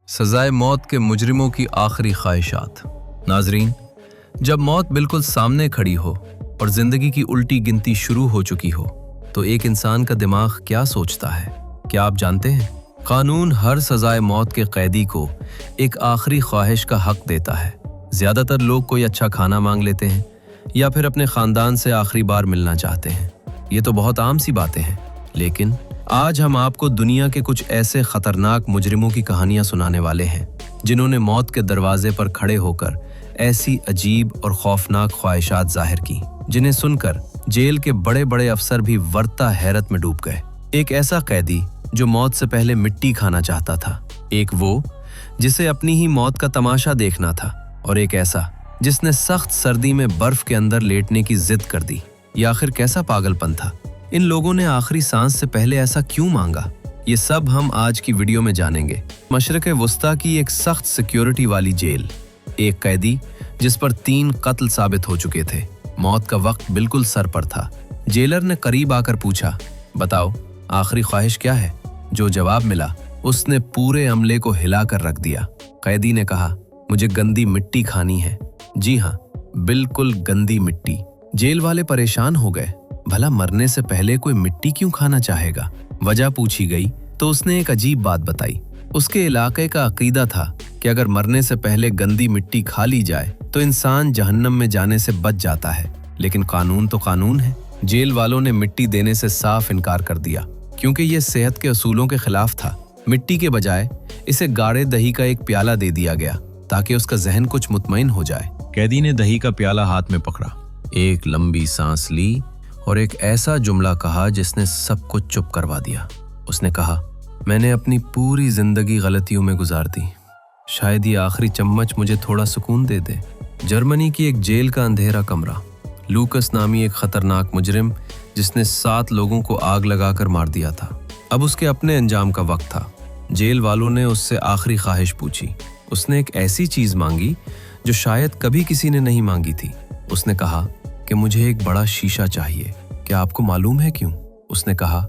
सजाए मौत के मुजरिमों की आखिरी ख्वाहिशात। नाजरीन, जब मौत बिल्कुल सामने खड़ी हो और जिंदगी की उल्टी गिनती शुरू हो चुकी हो तो एक इंसान का दिमाग क्या सोचता है, क्या आप जानते हैं? कानून हर सजाए मौत के कैदी को एक आखिरी ख्वाहिश का हक देता है। ज्यादातर लोग कोई अच्छा खाना मांग लेते हैं या फिर अपने खानदान से आखिरी बार मिलना चाहते हैं। ये तो बहुत आम सी बातें हैं, लेकिन आज हम आपको दुनिया के कुछ ऐसे खतरनाक मुजरिमों की कहानियां सुनाने वाले हैं जिन्होंने मौत के दरवाजे पर खड़े होकर ऐसी अजीब और खौफनाक ख्वाहिशात जाहिर की जिन्हें सुनकर जेल के बड़े बड़े अफसर भी वर्ता हैरत में डूब गए। एक ऐसा कैदी जो मौत से पहले मिट्टी खाना चाहता था, एक वो जिसे अपनी ही मौत का तमाशा देखना था, और एक ऐसा जिसने सख्त सर्दी में बर्फ के अंदर लेटने की जिद कर दी। ये आखिर कैसा पागलपन था? इन लोगों ने आखिरी सांस से पहले ऐसा क्यों मांगा? ये सब हम आज की वीडियो में जानेंगे। मशरक़ वस्ता की एक सख्त सिक्योरिटी वाली जेल, एक कैदी जिस पर 3 कत्ल साबित हो चुके थे। मौत का वक्त बिल्कुल सर पर था। जेलर ने करीब आकर पूछा, बताओ आखिरी ख्वाहिश क्या है? जो जवाब मिला उसने पूरे अमले को हिला कर रख दिया। कैदी ने कहा, मुझे गंदी मिट्टी खानी है। जी हाँ, बिल्कुल गंदी मिट्टी। जेल वाले परेशान हो गए। भला मरने से पहले कोई मिट्टी क्यों खाना चाहेगा? वजह पूछी गई तो उसने एक अजीब बात बताई। उसके इलाके का अकीदा था कि अगर मरने से पहले गंदी मिट्टी खा ली जाए तो इंसान जहन्नम में जाने से बच जाता है। लेकिन कानून तो कानून है। जेल वालों ने मिट्टी देने से साफ इनकार कर दिया क्योंकि ये सेहत के असूलों के खिलाफ था। मिट्टी के बजाय इसे गाढ़े दही का एक प्याला दे दिया गया ताकि उसका जहन कुछ मुतमईन हो जाए। कैदी ने दही का प्याला हाथ में पकड़ा, एक लंबी सांस ली और एक ऐसा जुमला कहा जिसने सब कुछ चुप करवा दिया। उसने कहा, मैंने अपनी पूरी जिंदगी गलतियों में गुजार दी, शायद ये आखिरी चम्मच मुझे थोड़ा सुकून दे दे। जर्मनी की एक जेल का अंधेरा कमरा। लूकस नामी एक खतरनाक मुजरिम जिसने 7 लोगों को आग लगाकर मार दिया था। अब उसके अपने अंजाम का वक्त था। जेल वालों ने उससे आखिरी ख्वाहिश पूछी। उसने एक ऐसी चीज मांगी जो शायद कभी किसी ने नहीं मांगी थी। उसने कहा कि मुझे एक बड़ा शीशा चाहिए। क्या आपको मालूम है क्यों? उसने कहा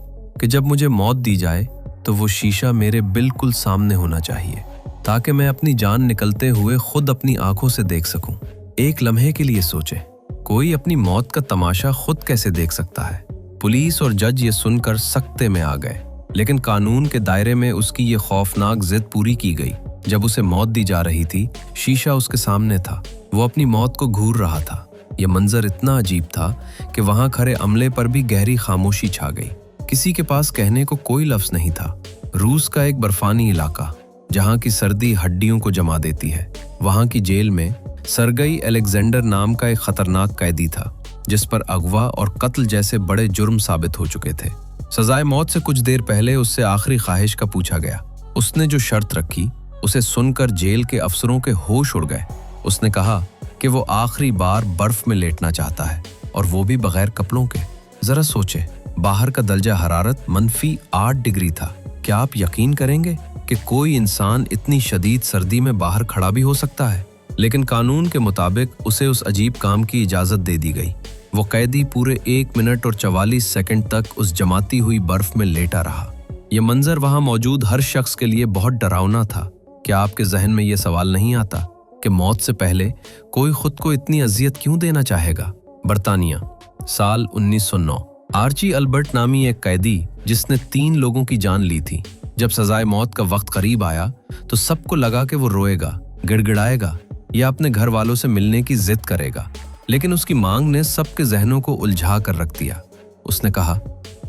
कि जब मुझे मौत दी जाए तो वो शीशा मेरे बिल्कुल सामने होना चाहिए ताकि मैं अपनी जान निकलते हुए खुद अपनी आंखों से देख सकूं। एक लम्हे के लिए सोचे, कोई अपनी मौत का तमाशा खुद कैसे देख सकता है? पुलिस और जज ये सुनकर सख्ते में आ गए, लेकिन कानून के दायरे में उसकी ये खौफनाक जिद पूरी की गई। जब उसे मौत दी जा रही थी, शीशा उसके सामने था। वो अपनी मौत को घूर रहा था। यह मंजर इतना अजीब था कि वहां खड़े अमले पर भी गहरी खामोशी छा गई। किसी के पास कहने को कोई लफ्ज नहीं था। रूस का एक बर्फानी इलाका जहां की सर्दी हड्डियों को जमा देती है, वहां की जेल में सरगई अलेक्जेंडर नाम का एक खतरनाक कैदी था जिस पर अगवा और कत्ल जैसे बड़े जुर्म साबित हो चुके थे। सजाए मौत से कुछ देर पहले उससे आखिरी ख्वाहिश का पूछा गया। उसने जो शर्त रखी उसे सुनकर जेल के अफसरों के होश उड़ गए। उसने कहा कि वो आखिरी बार बर्फ में लेटना चाहता है, और वो भी बगैर कपड़ों के। जरा सोचे, बाहर का दर्जा हरारत -8 डिग्री था। क्या आप यकीन करेंगे कि कोई इंसान इतनी शदीद सर्दी में बाहर खड़ा भी हो सकता है? लेकिन कानून के मुताबिक उसे उस अजीब काम की इजाजत दे दी गई। वो कैदी पूरे 1 मिनट और 44 सेकंड तक उस जमाती हुई बर्फ में लेटा रहा। यह मंजर वहां मौजूद हर शख्स के लिए बहुत डरावना था। क्या आपके जहन में यह सवाल नहीं आता कि मौत से पहले कोई खुद को इतनी अजियत क्यों देना चाहेगा? बर्तानिया, साल 1909। आर्ची अल्बर्ट नामी एक कैदी जिसने 3 लोगों की जान ली थी। जब सजाए मौत का वक्त करीब आया तो सबको लगा कि वो रोएगा, गिड़गिड़ाएगा या अपने घर वालों से मिलने की जिद करेगा, लेकिन उसकी मांग ने सबके जहनों को उलझा कर रख दिया। उसने कहा,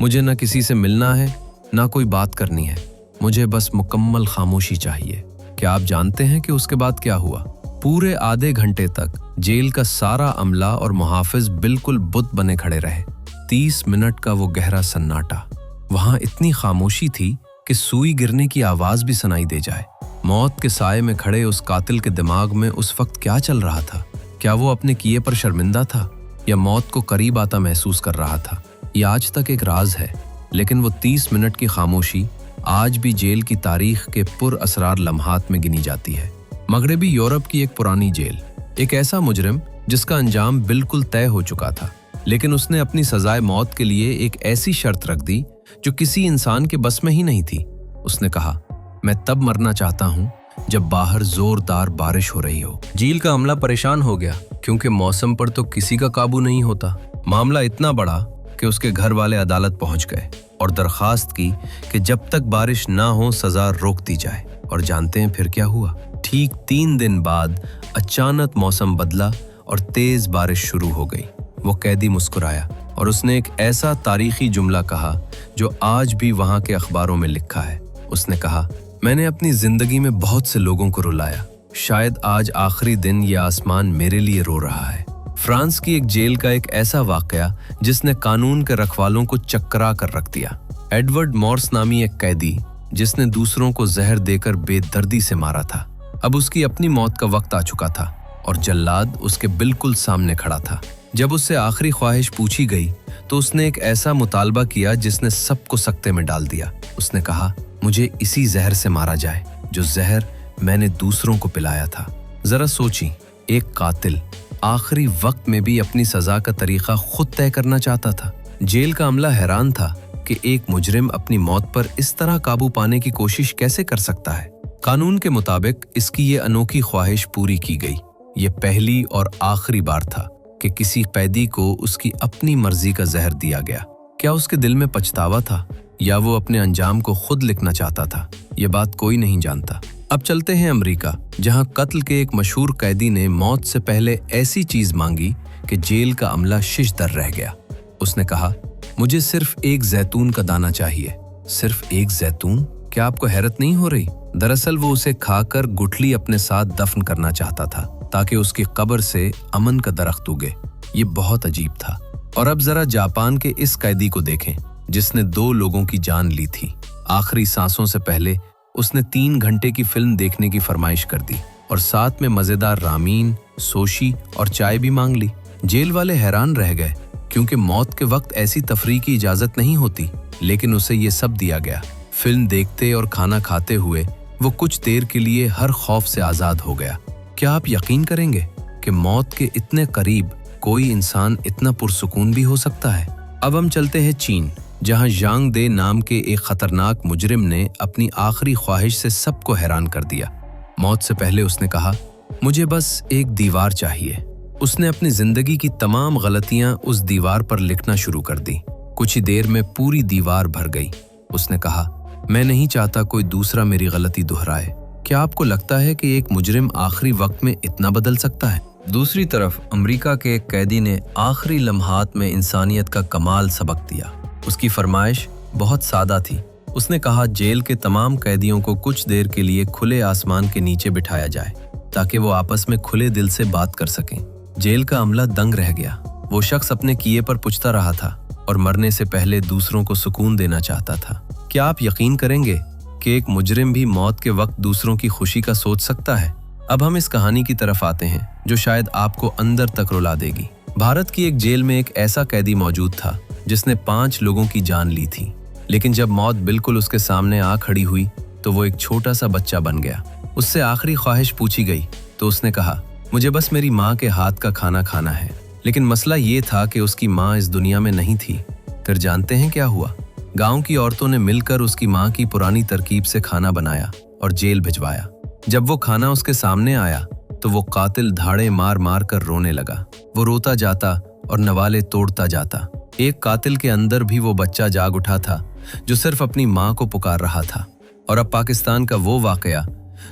मुझे न किसी से मिलना है, ना कोई बात करनी है, मुझे बस मुकम्मल खामोशी चाहिए। क्या आप जानते हैं कि उसके बाद क्या हुआ? पूरे आधे घंटे तक जेल का सारा अमला और मुहाफिज बिल्कुल बुत बने खड़े रहे। 30 मिनट का वो गहरा सन्नाटा। वहां इतनी खामोशी थी कि सुई गिरने की आवाज भी सुनाई दे जाए। मौत के साए में खड़े उस कातिल के दिमाग में उस वक्त क्या चल रहा था? क्या वो अपने किए पर शर्मिंदा था या मौत को करीब आता महसूस कर रहा था? ये आज तक एक राज है, लेकिन वो 30 मिनट की खामोशी आज भी जेल की तारीख के पुरअसरार लम्हात में गिनी जाती है। मगरबी यूरोप की एक पुरानी जेल। एक ऐसा मुजरिम जिसका अंजाम बिल्कुल तय हो चुका था, लेकिन उसने अपनी सजाए मौत के लिए एक ऐसी शर्त रख दी जो किसी इंसान के बस में ही नहीं थी। उसने कहा, मैं तब मरना चाहता हूं जब बाहर जोरदार बारिश हो रही हो। जेल का अमला परेशान हो गया क्योंकि मौसम पर तो किसी का काबू नहीं होता। मामला इतना बड़ा कि उसके घर वाले अदालत पहुंच गए और दरखास्त की कि जब तक बारिश ना हो सजा रोक दी जाए। और जानते हैं फिर क्या हुआ? ठीक 3 दिन बाद अचानक मौसम बदला और तेज बारिश शुरू हो गई। वो कैदी मुस्कुराया और उसने एक ऐसा तारीखी जुमला कहा जो आज भी वहां के अखबारों में लिखा है। उसने कहा, मैंने अपनी जिंदगी में बहुत से लोगों को रुलाया, शायद आज आखिरी दिन ये आसमान मेरे लिए रो रहा है। फ्रांस की एक जेल का एक ऐसा वाकया जिसने कानून के रखवालों को चकरा कर रख दिया। एडवर्ड मॉर्स नामी एक कैदी जिसने दूसरों को जहर देकर बेदर्दी से मारा था, अब उसकी अपनी मौत का वक्त आ चुका था और जल्लाद उसके बिल्कुल सामने खड़ा था। जब उससे आखिरी ख्वाहिश पूछी गई तो उसने एक ऐसा मुतालबा किया जिसने सबको सकते में डाल दिया। उसने कहा, मुझे इसी जहर से मारा जाए जो जहर मैंने दूसरों को पिलाया था। जरा सोची, एक कातिल आखिरी वक्त में भी अपनी सजा का तरीका खुद तय करना चाहता था। जेल का अमला हैरान था कि एक मुजरिम अपनी मौत पर इस तरह काबू पाने की कोशिश कैसे कर सकता है। कानून के मुताबिक इसकी ये अनोखी ख्वाहिश पूरी की गई। ये पहली और आखिरी बार था कि किसी कैदी को उसकी अपनी मर्जी का जहर दिया गया। क्या उसके दिल में पछतावा था या वो अपने अंजाम को खुद लिखना चाहता था? ये बात कोई नहीं जानता। अब चलते हैं अमेरिका, जहां कत्ल के एक मशहूर कैदी ने मौत से पहले ऐसी चीज मांगी कि जेल का अमला शिशदर रह गया। उसने कहा, मुझे सिर्फ एक जैतून का दाना चाहिए। सिर्फ एक जैतून? क्या आपको हैरत नहीं हो रही? दरअसल वो उसे खाकर गुठली अपने साथ दफन करना चाहता था ताकि उसकी कब्र से अमन का दरख्त उगे। ये बहुत अजीब था। और अब जरा जापान के इस कैदी को देखें जिसने 2 लोगों की जान ली थी। आखिरी सांसों से पहले उसने 3 घंटे की फिल्म देखने की फरमाइश कर दी और साथ में मजेदार रामीन, सोशी और चाय भी मांग ली। जेल वाले हैरान रह गए क्योंकि मौत के वक्त ऐसी तफरीह की इजाजत नहीं होती, लेकिन उसे ये सब दिया गया। फिल्म देखते और खाना खाते हुए वो कुछ देर के लिए हर खौफ से आजाद हो गया। क्या आप यकीन करेंगे कि मौत के इतने करीब कोई इंसान इतना पुरसुकून भी हो सकता है? अब हम चलते हैं चीन, जहां जांग दे नाम के एक खतरनाक मुजरिम ने अपनी आखिरी ख्वाहिश से सबको हैरान कर दिया। मौत से पहले उसने कहा, मुझे बस एक दीवार चाहिए। उसने अपनी जिंदगी की तमाम गलतियां उस दीवार पर लिखना शुरू कर दी। कुछ ही देर में पूरी दीवार भर गई। उसने कहा, मैं नहीं चाहता कोई दूसरा मेरी गलती दोहराए। क्या आपको लगता है कि एक मुजरिम आखिरी वक्त में इतना बदल सकता है? दूसरी तरफ अमेरिका के एक कैदी ने आखिरी लम्हात में इंसानियत का कमाल सबक दिया। उसकी फरमाइश बहुत सादा थी। उसने कहा, जेल के तमाम कैदियों को कुछ देर के लिए खुले आसमान के नीचे बिठाया जाए ताकि वो आपस में खुले दिल से बात कर सकें। जेल का अमला दंग रह गया। वो शख्स अपने किए पर पुछता रहा था और मरने से पहले दूसरों को सुकून देना चाहता था। क्या आप यकीन करेंगे कि एक मुजरिम भी मौत के वक्त दूसरों की खुशी का सोच सकता है? अब हम इस कहानी की तरफ आते हैं जो शायद आपको अंदर तक रुला देगी। भारत की एक जेल में एक ऐसा कैदी मौजूद था जिसने 5 लोगों की जान ली थी, लेकिन जब मौत बिल्कुल उसके सामने आ खड़ी हुई तो वो एक छोटा सा बच्चा बन गया। उससे आखिरी ख्वाहिश पूछी गई तो उसने कहा, मुझे बस मेरी माँ के हाथ का खाना खाना है। लेकिन मसला ये था कि उसकी माँ इस दुनिया में नहीं थी। फिर जानते हैं क्या हुआ? गांव की औरतों ने मिलकर उसकी माँ की पुरानी तरकीब से खाना बनाया और जेल भिजवाया। जब वो खाना उसके सामने आया तो वो कातिल धाड़े मार मार कर रोने लगा। वो रोता जाता और नवाले तोड़ता जाता। एक कातिल के अंदर भी वो बच्चा जाग उठा था जो सिर्फ अपनी माँ को पुकार रहा था। और अब पाकिस्तान का वो वाकया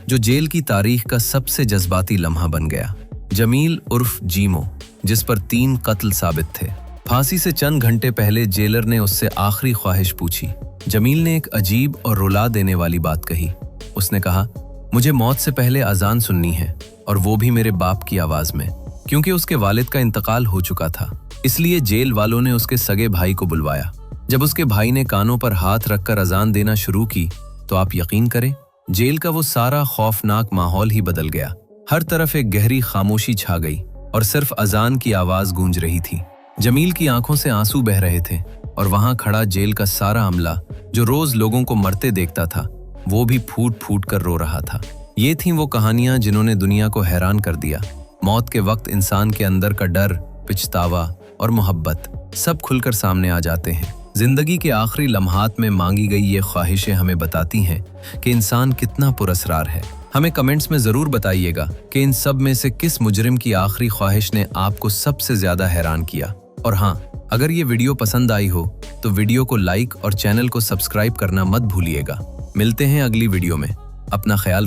जो जेल की तारीख का सबसे जज्बाती लम्हा बन गया। जमील उर्फ जीमो, जिस पर 3 कत्ल साबित थे। फांसी से चंद घंटे पहले जेलर ने उससे आखिरी ख्वाहिश पूछी। जमील ने एक अजीब और रुला देने वाली बात कही। उसने कहा, मुझे मौत से पहले अजान सुननी है, और वो भी मेरे बाप की आवाज में। क्योंकि उसके वालिद का इंतकाल हो चुका था, इसलिए जेल वालों ने उसके सगे भाई को बुलवाया। जब उसके भाई ने कानों पर हाथ रखकर अजान देना शुरू की तो आप यकीन करें, जेल का वो सारा खौफनाक माहौल ही बदल गया। हर तरफ एक गहरी खामोशी छा गई और सिर्फ अजान की आवाज गूंज रही थी। जमील की आंखों से आंसू बह रहे थे और वहां खड़ा जेल का सारा अमला जो रोज लोगों को मरते देखता था, वो भी फूट फूट कर रो रहा था। ये थीं वो कहानियां जिन्होंने दुनिया को हैरान कर दिया। मौत के वक्त इंसान के अंदर का डर, पिछतावा और मोहब्बत सब खुलकर सामने आ जाते हैं। जिंदगी के आखिरी लम्हात में मांगी गई ये ख्वाहिशें हमें बताती हैं कि इंसान कितना पुरअसरार है। हमें कमेंट्स में ज़रूर बताइएगा कि इन सब में से किस मुजरिम की आखिरी ख्वाहिश ने आपको सबसे ज़्यादा हैरान किया। और हाँ, अगर ये वीडियो पसंद आई हो तो वीडियो को लाइक और चैनल को सब्सक्राइब करना मत भूलिएगा। मिलते हैं अगली वीडियो में। अपना ख्याल